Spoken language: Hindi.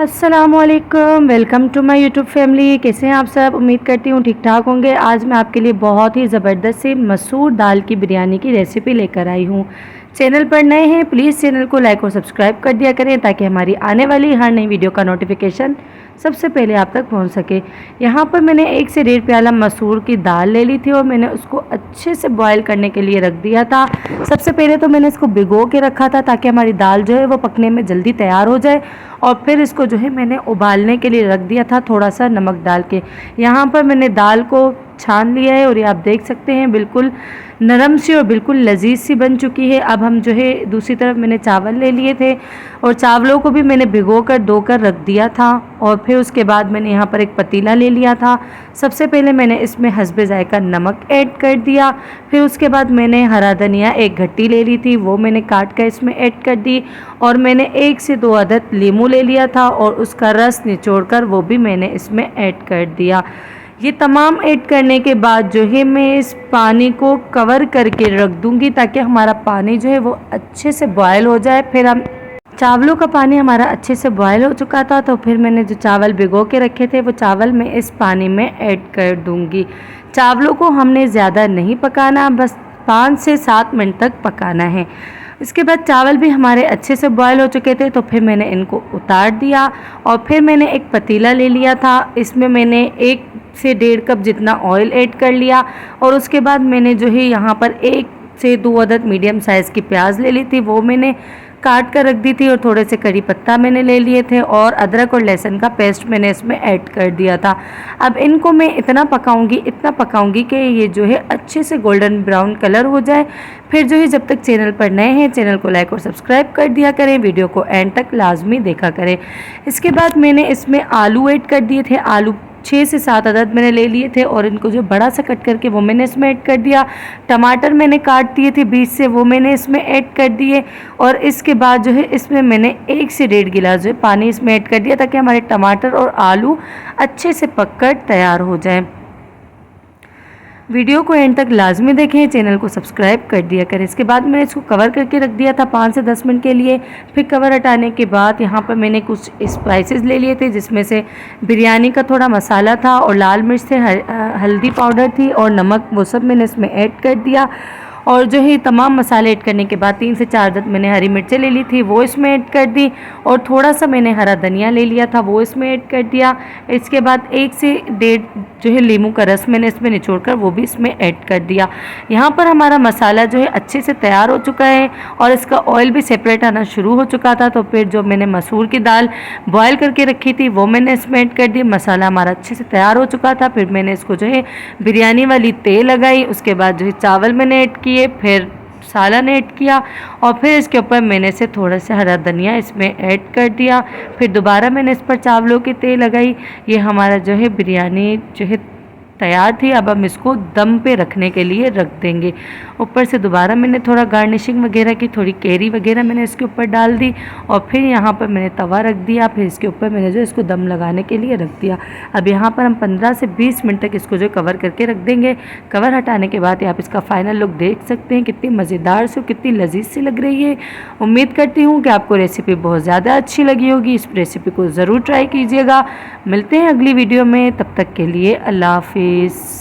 अस्सलामुअलैकुम, welcome to my YouTube family. कैसे हैं आप सब? उम्मीद करती हूँ ठीक ठाक होंगे। आज मैं आपके लिए बहुत ही ज़बरदस्त सी मसूर दाल की बिरयानी की रेसिपी लेकर आई हूँ। चैनल पर नए हैं प्लीज़ चैनल को लाइक और सब्सक्राइब कर दिया करें ताकि हमारी आने वाली हर नई वीडियो का नोटिफिकेशन सबसे पहले आप तक पहुंच सके। यहाँ पर मैंने 1 से 1.5 प्याला मसूर की दाल ले ली थी और मैंने उसको अच्छे से बॉयल करने के लिए रख दिया था। सबसे पहले तो मैंने इसको भिगो के रखा था ताकि हमारी दाल जो है वो पकने में जल्दी तैयार हो जाए, और फिर इसको जो है मैंने उबालने के लिए रख दिया था थोड़ा सा नमक डाल के। यहाँ पर मैंने दाल को छान लिया है और ये आप देख सकते हैं बिल्कुल नरम सी और बिल्कुल लजीज सी बन चुकी है। अब हम जो है दूसरी तरफ मैंने चावल ले लिए थे और चावलों को भी मैंने भिगो कर धो कर रख दिया था, और फिर उसके बाद मैंने यहाँ पर एक पतीला ले लिया था। सबसे पहले मैंने इसमें हस्बे जायका नमक ऐड कर दिया, फिर उसके बाद मैंने हरा धनिया 1 गट्टी ले ली थी, वो मैंने काट कर इसमें ऐड कर दी, और मैंने 1 से 2 अदद लीमू ले लिया था और उसका रस निचोड़ कर वो भी मैंने इसमें ऐड कर दिया। ये तमाम ऐड करने के बाद जो है मैं इस पानी को कवर करके रख दूंगी ताकि हमारा पानी जो है वो अच्छे से बॉयल हो जाए। फिर हम चावलों का पानी हमारा अच्छे से बॉयल हो चुका था, तो फिर मैंने जो चावल भिगो के रखे थे वो चावल मैं इस पानी में ऐड कर दूंगी। चावलों को हमने ज़्यादा नहीं पकाना, बस 5 से 7 मिनट तक पकाना है। इसके बाद चावल भी हमारे अच्छे से बॉयल हो चुके थे, तो फिर मैंने इनको उतार दिया और फिर मैंने एक पतीला ले लिया था। इसमें मैंने 1 से 1.5 कप जितना ऑयल ऐड कर लिया, और उसके बाद मैंने जो है यहाँ पर 1 से 2 अदद मीडियम साइज़ की प्याज ले ली थी, वो मैंने काट कर रख दी थी, और थोड़े से करी पत्ता मैंने ले लिए थे, और अदरक और लहसुन का पेस्ट मैंने इसमें ऐड कर दिया था। अब इनको मैं इतना पकाऊंगी कि ये जो है अच्छे से गोल्डन ब्राउन कलर हो जाए। फिर जो है जब तक चैनल पर नए हैं चैनल को लाइक और सब्सक्राइब कर दिया करें, वीडियो को एंड तक लाजमी देखा करें। इसके बाद मैंने इसमें आलू ऐड कर दिए थे। आलू 6 से 7 अदद मैंने ले लिए थे और इनको जो बड़ा सा कट करके वो मैंने इसमें ऐड कर दिया। टमाटर मैंने काट दिए थे बीच से, वो मैंने इसमें ऐड कर दिए, और इसके बाद जो है इसमें मैंने 1 से 1.5 गिलास जो है पानी इसमें ऐड कर दिया ताकि हमारे टमाटर और आलू अच्छे से पककर तैयार हो जाए। वीडियो को एंड तक लाजमी देखें, चैनल को सब्सक्राइब कर दिया करें। इसके बाद मैंने इसको कवर करके रख दिया था 5 से 10 मिनट के लिए। फिर कवर हटाने के बाद यहाँ पर मैंने कुछ स्पाइसेस ले लिए थे, जिसमें से बिरयानी का थोड़ा मसाला था और लाल मिर्च थे, हल्दी पाउडर थी और नमक, वो सब मैंने इसमें ऐड कर दिया। और जो है तमाम मसाले ऐड करने के बाद 3 से 4 अदद मैंने हरी मिर्चें ले ली थी, वो इसमें ऐड कर दी, और थोड़ा सा मैंने हरा धनिया ले लिया था, वो इसमें ऐड कर दिया। इसके बाद 1 से 1.5 जो है लीमू का रस मैंने इसमें निचोड़कर वो भी इसमें ऐड कर दिया। यहाँ पर हमारा मसाला जो है अच्छे से तैयार हो चुका है और इसका ऑयल भी सेपरेट आना शुरू हो चुका था। तो फिर जो मैंने मसूर की दाल बॉयल करके रखी थी वो मैंने इसमें ऐड कर दी। मसाला हमारा अच्छे से तैयार हो चुका था। फिर मैंने इसको जो है बिरयानी वाली तेल लगाई, उसके बाद जो है चावल मैंने ऐड किए, फिर सालन ऐड किया, और फिर इसके ऊपर मैंने से थोड़ा सा हरा धनिया इसमें ऐड कर दिया। फिर दोबारा मैंने इस पर चावलों की तेल लगाई। ये हमारा जो है बिरयानी जो है तैयार थी। अब हम इसको दम पे रखने के लिए रख देंगे। ऊपर से दोबारा मैंने थोड़ा गार्निशिंग वगैरह की, थोड़ी कैरी वगैरह मैंने इसके ऊपर डाल दी, और फिर यहाँ पर मैंने तवा रख दिया। फिर इसके ऊपर मैंने जो इसको दम लगाने के लिए रख दिया। अब यहाँ पर हम 15 से 20 मिनट तक इसको जो कवर करके रख देंगे। कवर हटाने के बाद आप इसका फाइनल लुक देख सकते हैं, कितनी मज़ेदार से, कितनी लजीज सी लग रही है। उम्मीद करती हूँ कि आपको रेसिपी बहुत ज़्यादा अच्छी लगी होगी। इस रेसिपी को ज़रूर ट्राई कीजिएगा। मिलते हैं अगली वीडियो में, तब तक के लिए अल्लाह हाफिज़।